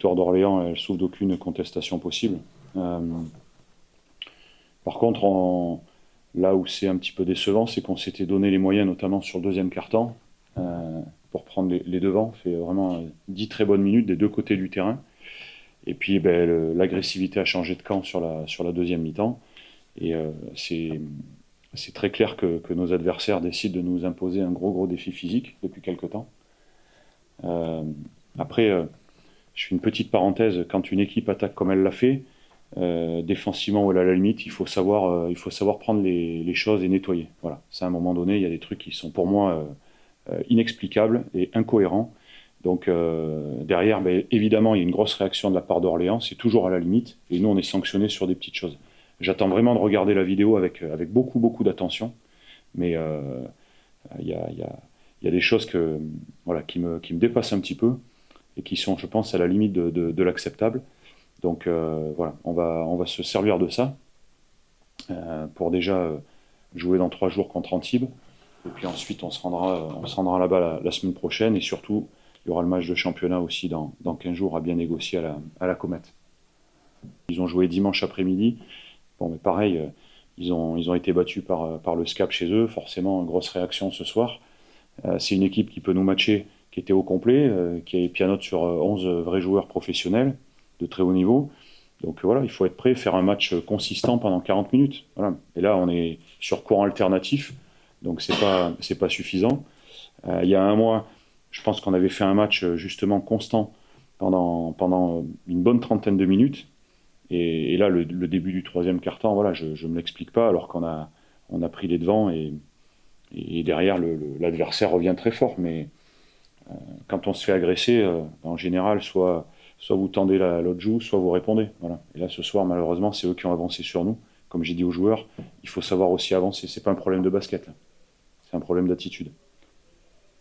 victoire d'Orléans, elle souffre d'aucune contestation possible. Par contre, là où c'est un petit peu décevant, c'est qu'on s'était donné les moyens, notamment sur le deuxième quart-temps, pour prendre les devants. On fait vraiment 10 très bonnes minutes des deux côtés du terrain. Et puis l'agressivité a changé de camp sur la deuxième mi-temps. Et c'est très clair que nos adversaires décident de nous imposer un gros défi physique depuis quelque temps. Euh, Après, je fais une petite parenthèse, quand une équipe attaque comme elle l'a fait, défensivement ou à la limite, il faut savoir prendre les choses et nettoyer. Voilà. C'est à un moment donné, il y a des trucs qui sont pour moi inexplicables et incohérents. Donc derrière, ben, évidemment, il y a une grosse réaction de la part d'Orléans, c'est toujours à la limite, et nous on est sanctionnés sur des petites choses. J'attends vraiment de regarder la vidéo avec beaucoup d'attention, mais il y a des choses voilà, qui me dépassent un petit peu et qui sont, je pense, à la limite de l'acceptable. Donc voilà, on va se servir de ça pour déjà jouer dans 3 jours contre Antibes. Et puis ensuite, on se rendra là-bas la semaine prochaine. Et surtout, il y aura le match de championnat aussi dans 15 jours à bien négocier à la Comète. Ils ont joué dimanche après-midi. Bon, mais pareil, ils ont été battus par le SCAP chez eux. Forcément, grosse réaction ce soir. C'est une équipe qui peut nous matcher, qui était au complet, qui pianote sur 11 vrais joueurs professionnels de très haut niveau. Donc voilà, il faut être prêt, faire un match consistant pendant 40 minutes. Voilà. Et là, on est sur courant alternatif, donc c'est pas suffisant. Il y a un mois, je pense qu'on avait fait un match justement constant pendant une bonne trentaine de minutes. Et là, le début du troisième quart-temps, voilà, je ne me l'explique pas, alors qu'on a pris les devants et derrière, l'adversaire revient très fort. Mais quand on se fait agresser, en général, soit vous tendez l'autre joue, soit vous répondez. Voilà. Et là, ce soir, malheureusement, c'est eux qui ont avancé sur nous. Comme j'ai dit aux joueurs, il faut savoir aussi avancer. C'est pas un problème de basket, là. C'est un problème d'attitude.